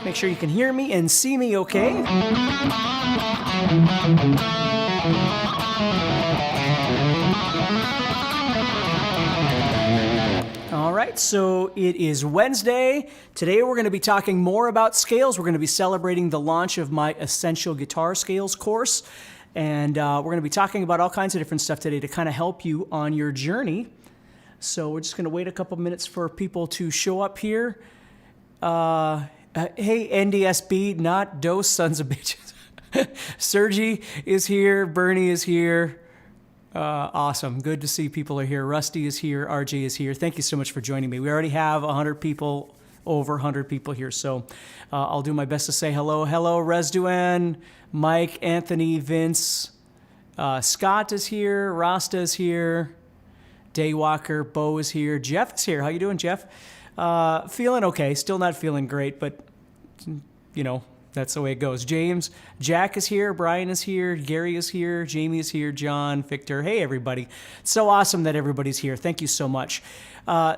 mic. Make sure you can hear me and see me okay. All right, so it is Wednesday. Today we're going to be talking more about scales. We're going to be celebrating the launch of my Essential Guitar Scales course. And we're going to be talking about all kinds of different stuff today to kind of help you on your journey. So we're just going to wait a couple minutes for people to show up here. Hey, NDSB, not those sons of bitches. Sergi is here. Bernie is here. Awesome. Good to see people are here. Rusty is here. RJ is here. Thank you so much for joining me. We already have 100 people, over 100 people here. So I'll do my best to say hello. Hello, Resduan, Mike, Anthony, Vince. Scott is here. Rasta is here. Daywalker, Bo is here. Jeff is here. How you doing, Jeff? Feeling okay. Still not feeling great, but, you know, that's the way it goes. James, Jack is here. Brian is here. Gary is here. Jamie is here. John, Victor. Hey, everybody. It's so awesome that everybody's here. Thank you so much.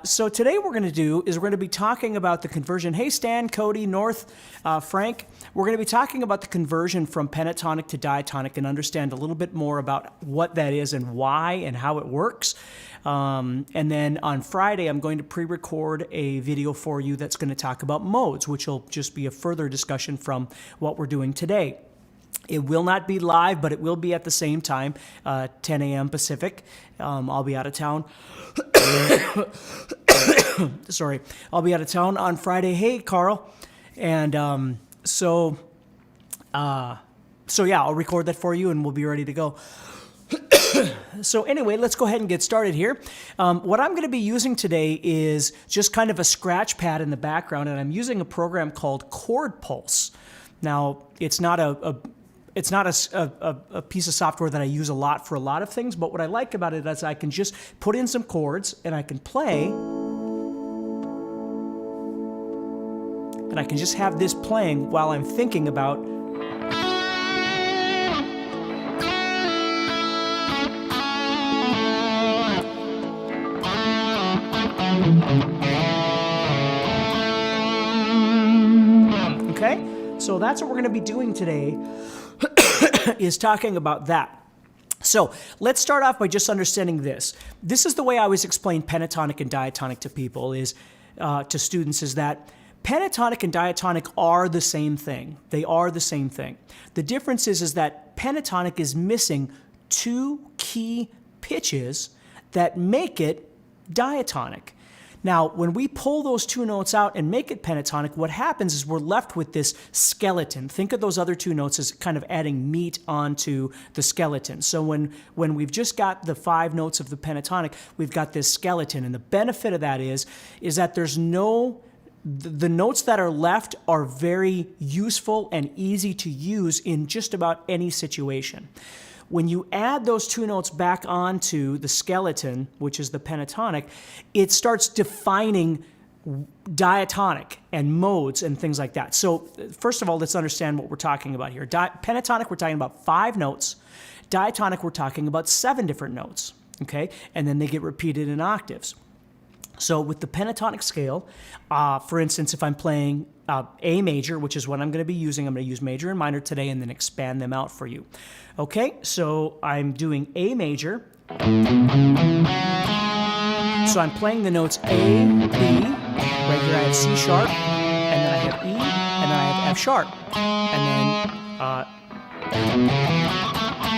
So today what we're going to do is we're going to be talking about the conversion. Hey, Stan, Cody, North, Frank. We're going to be talking about the conversion from pentatonic to diatonic and understand a little bit more about what that is and why and how it works. And then on Friday, I'm going to pre-record a video for you that's going to talk about modes, which will just be a further discussion from what we're doing today. It will not be live, but it will be at the same time, 10 a.m. Pacific. I'll be out of town. Sorry. I'll be out of town on Friday. Hey, Carl. And so yeah, I'll record that for you and we'll be ready to go. So anyway, let's go ahead and get started here. What I'm going to be using today is just kind of a scratch pad in the background, and I'm using a program called Chord Pulse. Now, it's not a piece of software that I use a lot for a lot of things, but what I like about it is I can just put in some chords and I can play, and I can just have this playing while I'm thinking about okay? So that's what we're going to be doing today, is talking about that. So let's start off by just understanding this. This is the way I always explain pentatonic and diatonic to people, is to students, is that pentatonic and diatonic are the same thing. They are the same thing. The difference is that pentatonic is missing two key pitches that make it diatonic. Now, when we pull those two notes out and make it pentatonic, what happens is we're left with this skeleton. Think of those other two notes as kind of adding meat onto the skeleton. So when we've just got the 5 notes of the pentatonic, we've got this skeleton. And the benefit of that is that there's the notes that are left are very useful and easy to use in just about any situation. When you add those 2 notes back onto the skeleton, which is the pentatonic, it starts defining diatonic and modes and things like that. So first of all, let's understand what we're talking about here. Pentatonic, we're talking about 5 notes. Diatonic, we're talking about 7 different notes, okay? And then they get repeated in octaves. So with the pentatonic scale, for instance, if I'm playing A major, which is what I'm going to be using, I'm going to use major and minor today and then expand them out for you. Okay, so I'm doing A major. So I'm playing the notes A, B, right here I have C sharp, and then I have E, and then I have F sharp,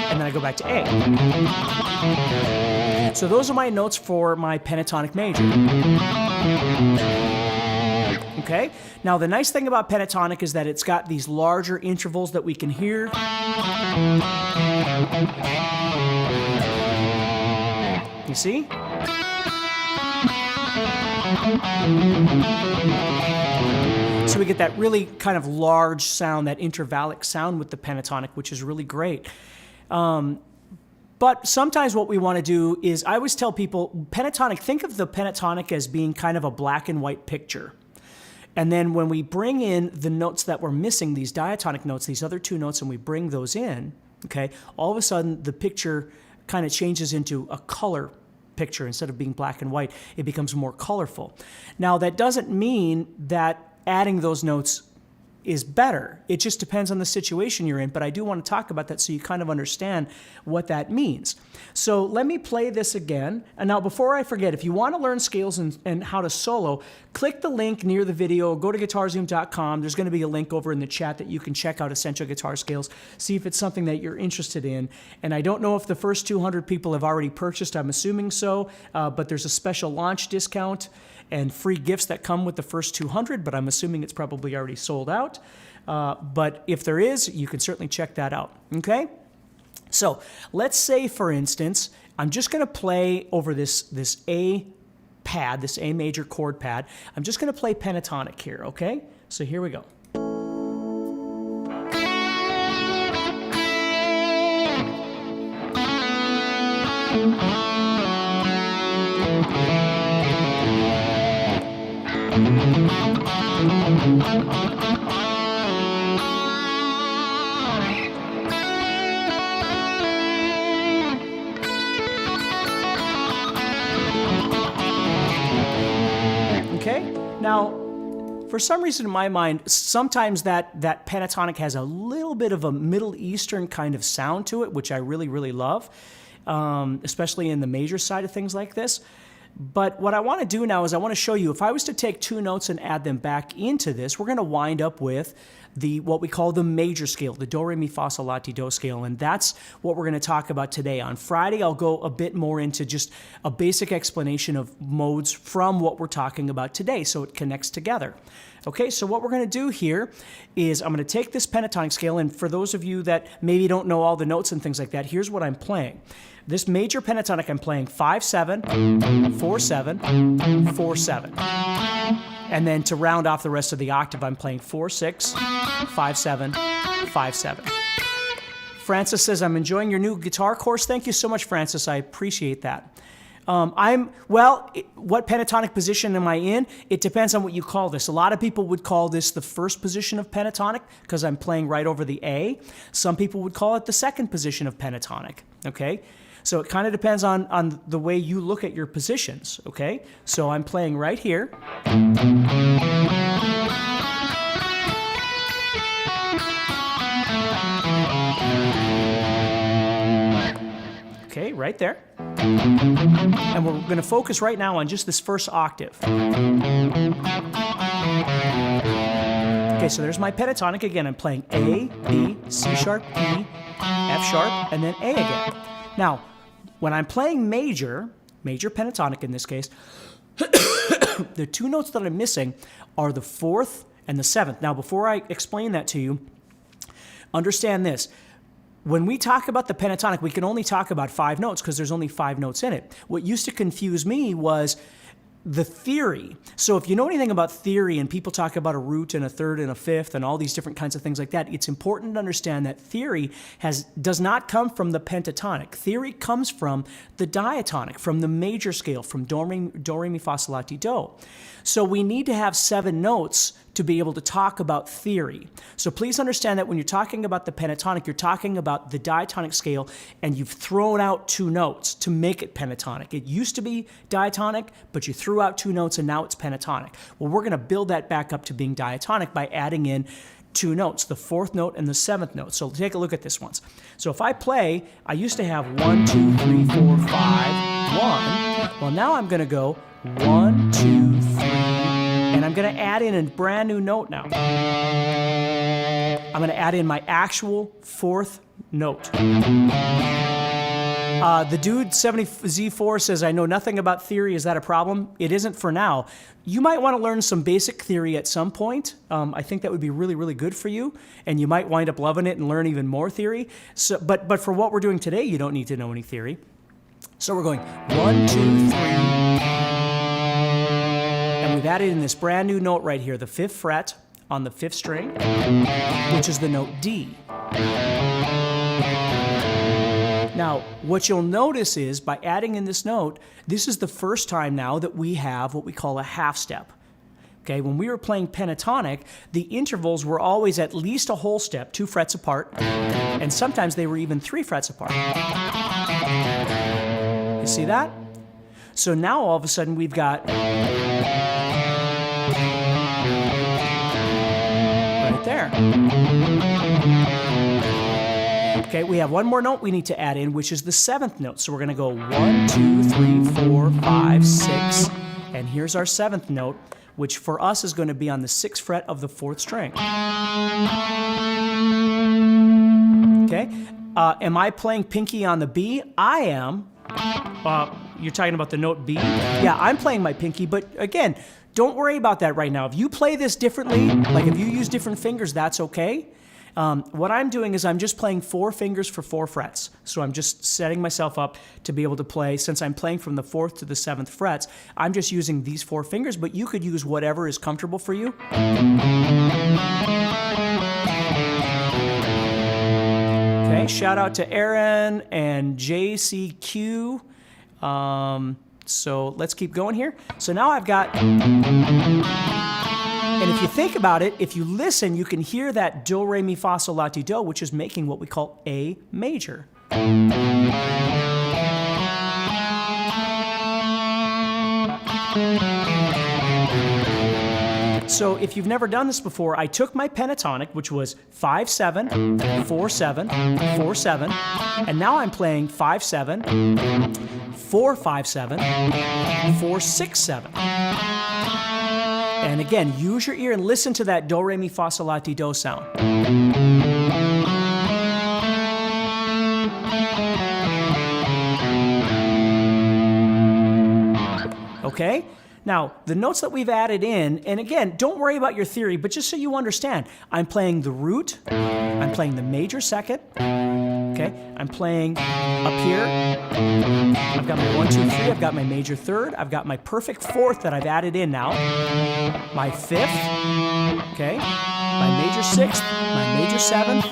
and then I go back to A. So those are my notes for my pentatonic major. Okay? Now the nice thing about pentatonic is that it's got these larger intervals that we can hear. You see? So we get that really kind of large sound, that intervallic sound with the pentatonic, which is really great. But sometimes what we want to do is, I always tell people, pentatonic, think of the pentatonic as being kind of a black and white picture. And then when we bring in the notes that we're missing, these diatonic notes, these other 2 notes, and we bring those in, okay, all of a sudden the picture kind of changes into a color picture. Instead of being black and white, it becomes more colorful. Now, that doesn't mean that adding those notes is better. It just depends on the situation you're in, but I do want to talk about that so you kind of understand what that means. So let me play this again. And now before I forget, if you want to learn scales and how to solo, click the link near the video, go to guitarzoom.com. There's going to be a link over in the chat that you can check out essential guitar scales, see if it's something that you're interested in. And I don't know if the first 200 people have already purchased. I'm assuming so, but there's a special launch discount and free gifts that come with the first 200, but I'm assuming it's probably already sold out. But if there is, you can certainly check that out, okay? So let's say, for instance, I'm just going to play over this A pad, this A major chord pad. I'm just going to play pentatonic here, okay? So here we go. Okay, now for some reason in my mind, sometimes that pentatonic has a little bit of a Middle Eastern kind of sound to it, which I really, really love, especially in the major side of things like this. But what I want to do now is I want to show you, if I was to take two notes and add them back into this, we're going to wind up with what we call the major scale, the do, re, mi, fa, sol, la, ti, do scale. And that's what we're going to talk about today. On Friday, I'll go a bit more into just a basic explanation of modes from what we're talking about today, so it connects together. Okay, so what we're going to do here is I'm going to take this pentatonic scale, and for those of you that maybe don't know all the notes and things like that, here's what I'm playing. This major pentatonic, I'm playing 5-7, 4-7, 4-7. And then to round off the rest of the octave, I'm playing 4-6, 5-7, 5-7. Francis says, I'm enjoying your new guitar course. Thank you so much, Francis. I appreciate that. What pentatonic position am I in? It depends on what you call this. A lot of people would call this the first position of pentatonic because I'm playing right over the A. Some people would call it the second position of pentatonic, okay? So it kind of depends on the way you look at your positions, okay? So I'm playing right here. Okay, right there. And we're going to focus right now on just this first octave. Okay, so there's my pentatonic again. I'm playing A, B, C sharp, E, F sharp, and then A again. Now, when I'm playing major pentatonic in this case, the two notes that I'm missing are the fourth and the seventh. Now, before I explain that to you, understand this. When we talk about the pentatonic, we can only talk about 5 notes because there's only 5 notes in it. What used to confuse me was the theory. So if you know anything about theory and people talk about a root and a third and a fifth and all these different kinds of things like that, it's important to understand that theory does not come from the pentatonic. Theory comes from the diatonic, from the major scale, from do, re, mi, fa, sol, la, ti, do. So we need to have 7 notes to be able to talk about theory. So please understand that when you're talking about the pentatonic, you're talking about the diatonic scale, and you've thrown out 2 notes to make it pentatonic. It used to be diatonic, but you threw out 2 notes, and now it's pentatonic. Well, we're going to build that back up to being diatonic by adding in 2 notes, the 4th note and the 7th note. So take a look at this once. So if I play, I used to have 1, 2, 3, 4, 5, 1. Well, now I'm going to go 1, 2, 3, and I'm going to add in a brand new note now. I'm going to add in my actual 4th note. The dude 70Z4 says, I know nothing about theory. Is that a problem? It isn't for now. You might want to learn some basic theory at some point. I think that would be really, really good for you, and you might wind up loving it and learn even more theory. So, but for what we're doing today, you don't need to know any theory. So we're going 1, 2, 3. And we've added in this brand new note right here, the 5th fret on the 5th string, which is the note D. Now, what you'll notice is by adding in this note, this is the first time now that we have what we call a half step. Okay, when we were playing pentatonic, the intervals were always at least a whole step, 2 frets apart, and sometimes they were even 3 frets apart. You see that? So now all of a sudden we've got right there. Okay, we have one more note we need to add in, which is the 7th note. So we're going to go 1, 2, 3, 4, 5, 6, and here's our 7th note, which for us is going to be on the 6th fret of the 4th string. Okay, am I playing pinky on the B? I am. You're talking about the note B? Yeah, I'm playing my pinky, but again, don't worry about that right now. If you play this differently, like if you use different fingers, that's okay. What I'm doing is I'm just playing 4 fingers for 4 frets. So I'm just setting myself up to be able to play, since I'm playing from the 4th to the 7th frets, I'm just using these 4 fingers, but you could use whatever is comfortable for you. Okay, shout out to Aaron and JCQ. So let's keep going here. So now I've got, and if you think about it, if you listen, you can hear that do, re, mi, fa, sol, la, ti, do, which is making what we call A major. So if you've never done this before, I took my pentatonic, which was 5-7, 4-7, 4-7, and now I'm playing 5-7, 4-5-7, 4-6-7. And again, use your ear and listen to that do, re, mi, fa, sol, la, ti, do sound. Okay? Now, the notes that we've added in, and again, don't worry about your theory, but just so you understand, I'm playing the root, I'm playing the major second, okay? I'm playing up here, I've got my 1, 2, 3, I've got my major third, I've got my perfect 4th that I've added in now, my 5th, okay? My major 6th, my major 7th,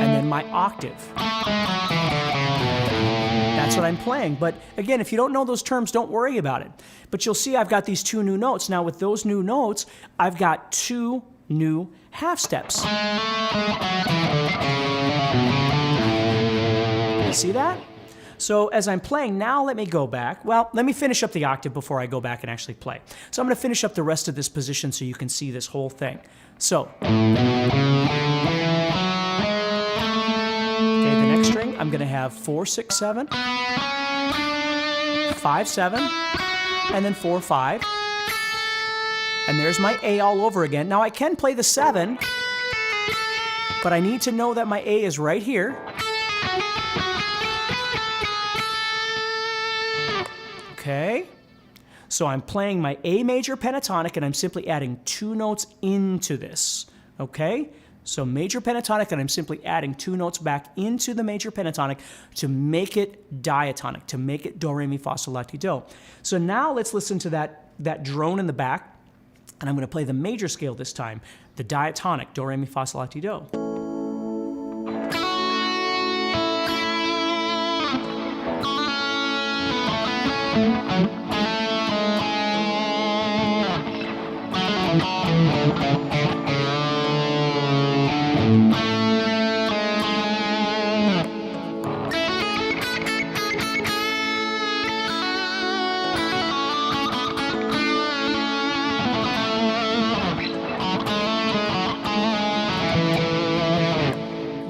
and then my octave. That's what I'm playing. But again, if you don't know those terms, don't worry about it. But you'll see I've got these 2 new notes. Now with those new notes, I've got 2 new half steps. You see that? So as I'm playing, now let me go back. Well, let me finish up the octave before I go back and actually play. So I'm going to finish up the rest of this position so you can see this whole thing. So, string, I'm going to have 4, 6, 7, 5, 7, and then 4, 5. And there's my A all over again. Now I can play the 7, but I need to know that my A is right here. Okay. So I'm playing my A major pentatonic, and I'm simply adding 2 notes into this. Okay? So major pentatonic, and I'm simply adding 2 notes back into the major pentatonic to make it diatonic, to make it do, re, mi, fa, sol, la, ti, do. So now let's listen to that drone in the back, and I'm going to play the major scale this time, the diatonic, do, re, mi, fa, sol, la, ti, do.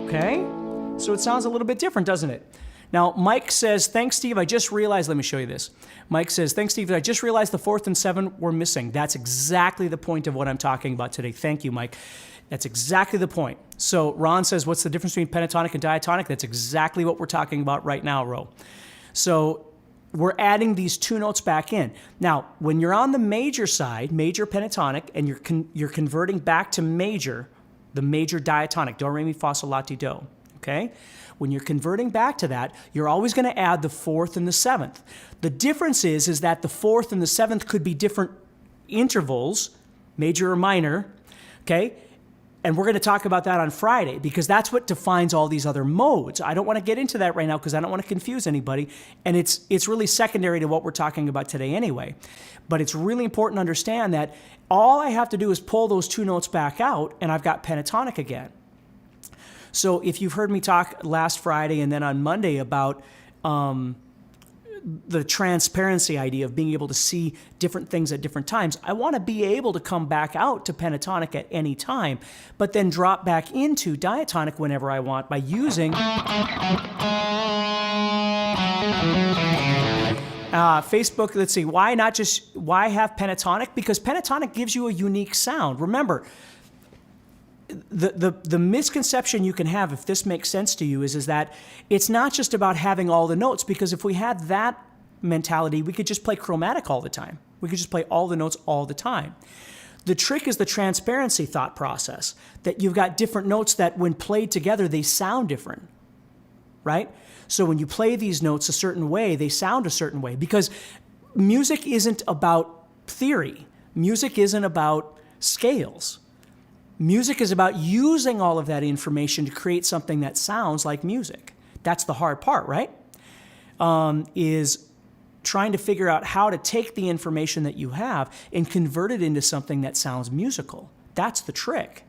Okay, so it sounds a little bit different, doesn't it? Now, Mike says, thanks, Steve, I just realized, let me show you this. Mike says, thanks, Steve, I just realized the 4th and 7th were missing. That's exactly the point of what I'm talking about today. Thank you, Mike. That's exactly the point. So Ron says, what's the difference between pentatonic and diatonic? That's exactly what we're talking about right now, Ro. So we're adding these 2 notes back in. Now, when you're on the major side, major pentatonic, and you're converting back to major, the major diatonic, do, re, mi, fa, sol, la, ti, do, okay? When you're converting back to that, you're always going to add the 4th and the 7th. The difference is that the 4th and the 7th could be different intervals, major or minor, okay? And we're going to talk about that on Friday because that's what defines all these other modes. I don't want to get into that right now because I don't want to confuse anybody, and it's really secondary to what we're talking about today anyway. But it's really important to understand that all I have to do is pull those 2 notes back out, and I've got pentatonic again. So if you've heard me talk last Friday and then on Monday about the transparency idea of being able to see different things at different times. I want to be able to come back out to pentatonic at any time, but then drop back into diatonic whenever I want by using Facebook. Let's see, why have pentatonic? Because pentatonic gives you a unique sound. Remember, the misconception you can have, if this makes sense to you, is that it's not just about having all the notes, because if we had that mentality, we could just play chromatic all the time. We could just play all the notes all the time. The trick is the transparency thought process, that you've got different notes that when played together, they sound different, right? So when you play these notes a certain way, they sound a certain way, because music isn't about theory. Music isn't about scales. Music is about using all of that information to create something that sounds like music. That's the hard part, right? Is trying to figure out how to take the information that you have and convert it into something that sounds musical. That's the trick.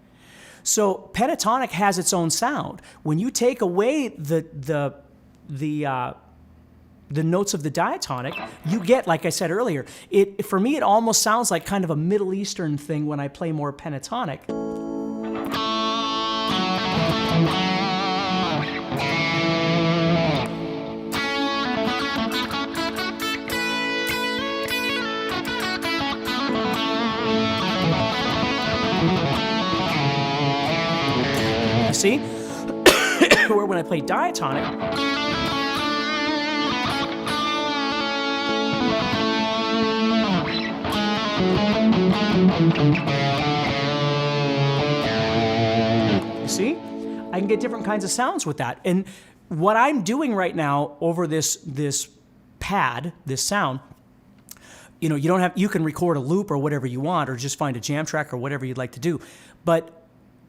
So pentatonic has its own sound. When you take away the notes of the diatonic, you get, like I said earlier, for me it almost sounds like kind of a Middle Eastern thing when I play more pentatonic. You see? Where when I play diatonic, you see? I can get different kinds of sounds with that. And what I'm doing right now over this pad, this sound, you can record a loop or whatever you want, or just find a jam track or whatever you'd like to do. But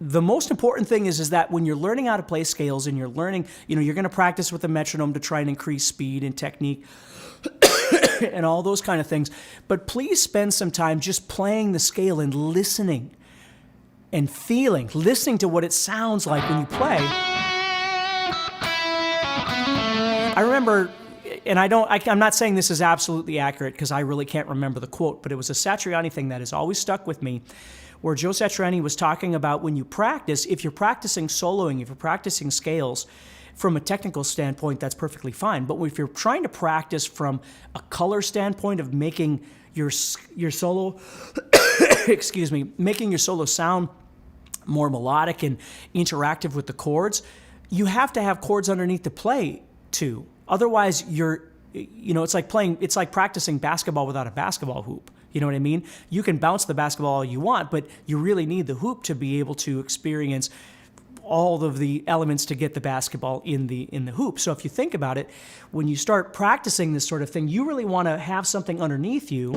the most important thing is that when you're learning how to play scales and you're learning, you're going to practice with a metronome to try and increase speed and technique and all those kind of things. But please spend some time just playing the scale and listening and listening to what it sounds like when you play. I remember, and I'm not saying this is absolutely accurate because I really can't remember the quote, but it was a Satriani thing that has always stuck with me, where Joe Satriani was talking about when you practice, if you're practicing soloing, if you're practicing scales, from a technical standpoint, that's perfectly fine. But if you're trying to practice from a color standpoint of making your solo, making your solo sound more melodic and interactive with the chords, you have to have chords underneath to play to. Otherwise, it's like practicing basketball without a basketball hoop. You know what I mean? You can bounce the basketball all you want, but you really need the hoop to be able to experience all of the elements to get the basketball in the hoop. So if you think about it, when you start practicing this sort of thing, you really want to have something underneath you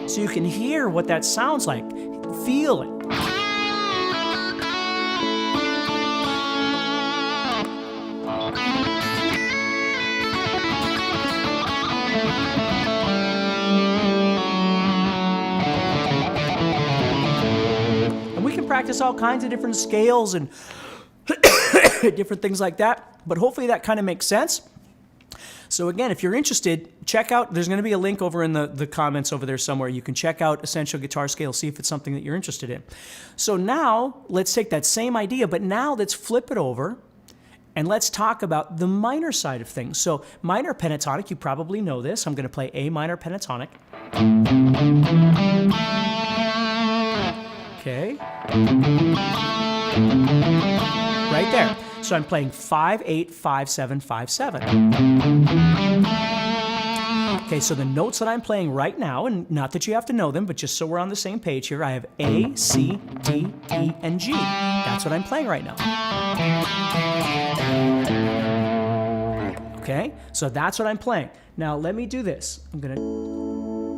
so you can hear what that sounds like, feel it. Practice all kinds of different scales and different things like that, but hopefully that kind of makes sense. So again, if you're interested, check out, there's going to be a link over in the comments over there somewhere. You can check out Essential Guitar Scales, see if it's something that you're interested in. So now let's take that same idea, but now let's flip it over and let's talk about the minor side of things. So minor pentatonic, you probably know this. I'm going to play A minor pentatonic. Okay. Right there. So I'm playing 5, 8, 5, 7, 5, 7. Okay, so the notes that I'm playing right now, and not that you have to know them, but just so we're on the same page here, I have A, C, D, E, and G. That's what I'm playing right now. Okay, so that's what I'm playing. Now let me do this. I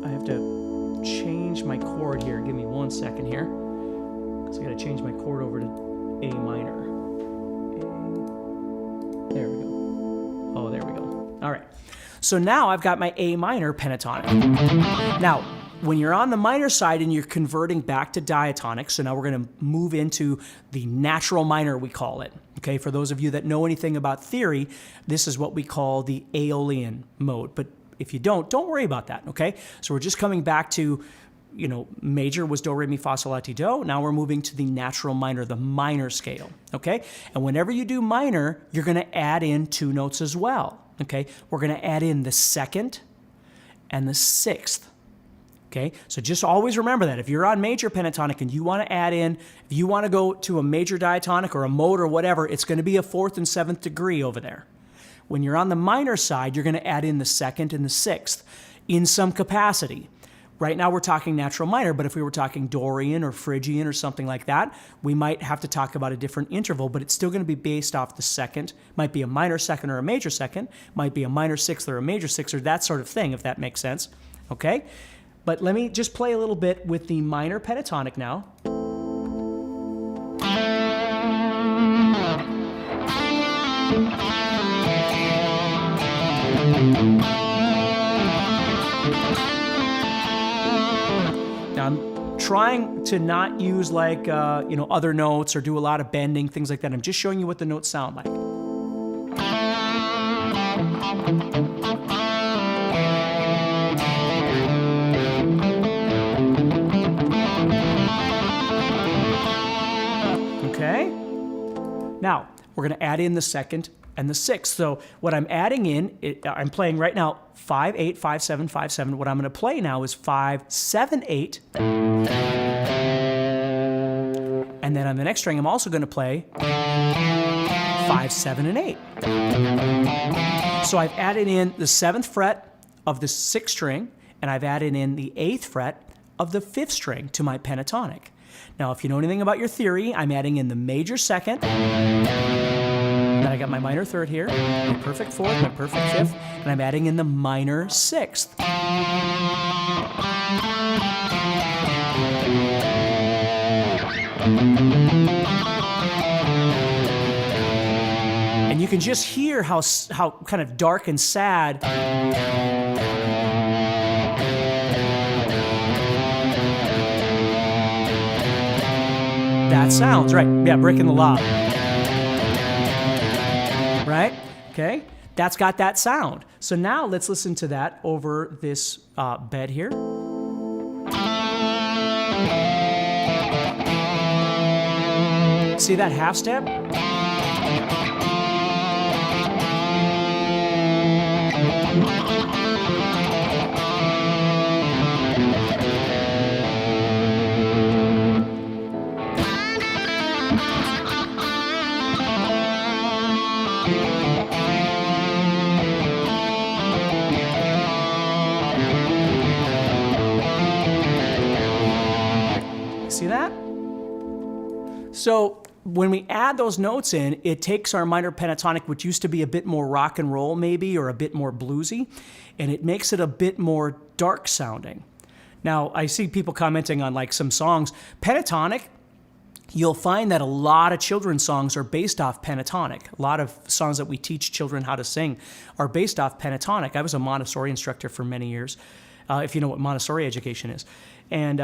have to change my chord here. Give me 1 second here. So I got to change my chord over to A minor. There we go. Oh, there we go. All right. So now I've got my A minor pentatonic. Now, When you're on the minor side and you're converting back to diatonic, so now we're going to move into the natural minor, we call it. Okay, for those of you that know anything about theory, this is what we call the Aeolian mode. But if you don't worry about that, okay? So we're just coming back to, major was do, re, mi, fa, sol, la, ti, do. Now we're moving to the natural minor, the minor scale, okay? And whenever you do minor, you're going to add in 2 notes as well, okay? We're going to add in the 2nd and the 6th. Okay, so just always remember that. If you're on major pentatonic and you want to add in, if you want to go to a major diatonic or a mode or whatever, it's going to be a 4th and 7th degree over there. When you're on the minor side, you're going to add in the 2nd and the 6th in some capacity. Right now we're talking natural minor, but if we were talking Dorian or Phrygian or something like that, we might have to talk about a different interval, but it's still going to be based off the 2nd. Might be a minor 2nd or a major 2nd. Might be a minor 6th or a major 6th or that sort of thing, if that makes sense. Okay? But let me just play a little bit with the minor pentatonic now. Now I'm trying to not use like, other notes or do a lot of bending, things like that. I'm just showing you what the notes sound like. Okay? Now, we're going to add in the 2nd and the 6th. So what I'm adding in, I'm playing right now 5, 8, 5, 7, 5, 7. What I'm going to play now is 5, 7, 8. And then on the next string, I'm also going to play 5, 7, and 8. So I've added in the 7th fret of the 6th string, and I've added in the 8th fret of the 5th string to my pentatonic. Now, if you know anything about your theory, I'm adding in the major 2nd, then I got my minor 3rd here, my perfect 4th, my perfect 5th, and I'm adding in the minor 6th. And you can just hear how kind of dark and sad that sounds, right? Yeah, breaking the law. Right? Okay? That's got that sound. So now let's listen to that over this bed here. See that half step? See that? So when we add those notes in, it takes our minor pentatonic, which used to be a bit more rock and roll maybe, or a bit more bluesy, and it makes it a bit more dark sounding. Now, I see people commenting on like some songs. Pentatonic, you'll find that a lot of children's songs are based off pentatonic. A lot of songs that we teach children how to sing are based off pentatonic. I was a Montessori instructor for many years, if you know what Montessori education is. And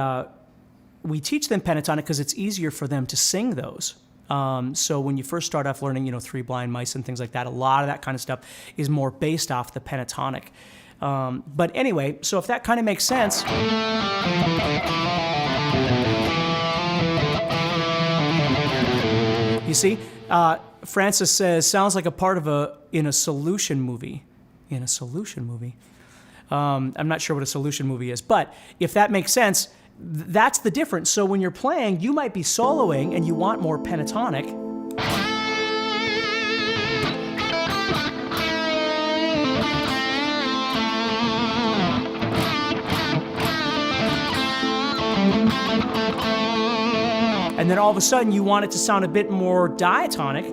we teach them pentatonic because it's easier for them to sing those. So when you first start off learning, Three Blind Mice and things like that, a lot of that kind of stuff is more based off the pentatonic. But anyway, so if that kind of makes sense. You see, Francis says, sounds like a part of in a solution movie. In a solution movie. I'm not sure what a solution movie is, but if that makes sense, that's the difference. So when you're playing, you might be soloing and you want more pentatonic. And then all of a sudden you want it to sound a bit more diatonic.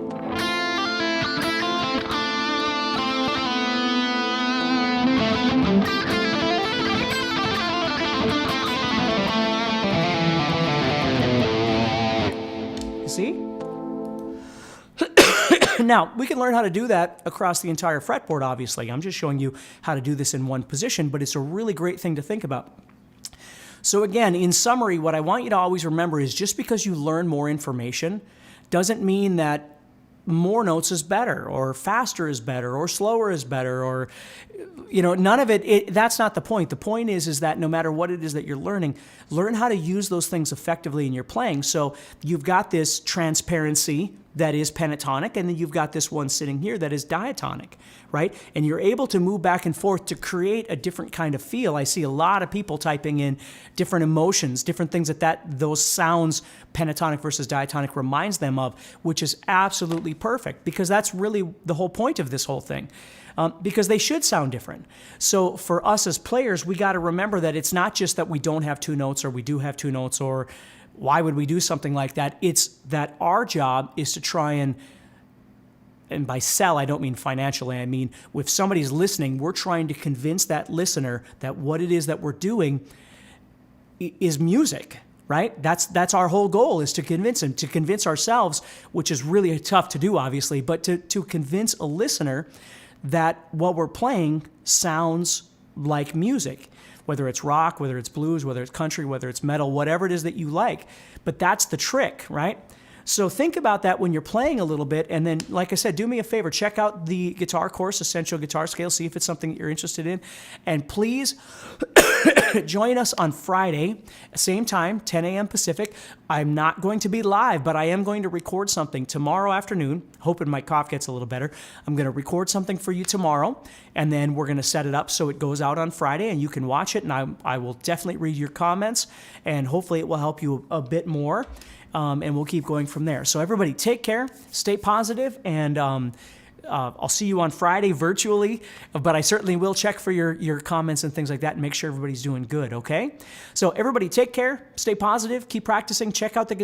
See? Now, we can learn how to do that across the entire fretboard, obviously. I'm just showing you how to do this in one position, but it's a really great thing to think about. So again, in summary, what I want you to always remember is just because you learn more information doesn't mean that more notes is better, or faster is better, or slower is better, or, none of it, that's not the point. The point is that no matter what it is that you're learning, learn how to use those things effectively in your playing. So you've got this transparency that is pentatonic, and then you've got this one sitting here that is diatonic, right? And you're able to move back and forth to create a different kind of feel. I see a lot of people typing in different emotions, different things that those sounds, pentatonic versus diatonic, reminds them of, which is absolutely perfect, because that's really the whole point of this whole thing. Because they should sound different. So for us as players, we got to remember that it's not just that we don't have two notes, or we do have two notes, or why would we do something like that? It's that our job is to try and by sell, I don't mean financially, I mean if somebody's listening, we're trying to convince that listener that what it is that we're doing is music, right? That's our whole goal, is to convince them, to convince ourselves, which is really tough to do, obviously, but to convince a listener that what we're playing sounds like music, whether it's rock, whether it's blues, whether it's country, whether it's metal, whatever it is that you like. But that's the trick, right? So think about that when you're playing a little bit, and then, like I said, do me a favor, check out the guitar course, Essential Guitar Scales, see if it's something that you're interested in, and please join us on Friday, same time, 10 a.m. Pacific. I'm not going to be live, but I am going to record something tomorrow afternoon, hoping my cough gets a little better. I'm going to record something for you tomorrow, and then we're going to set it up so it goes out on Friday, and you can watch it, and I will definitely read your comments, and hopefully it will help you a bit more. And we'll keep going from there. So everybody, take care, stay positive, and I'll see you on Friday virtually, but I certainly will check for your comments and things like that and make sure everybody's doing good, okay? So everybody, take care, stay positive, keep practicing, check out the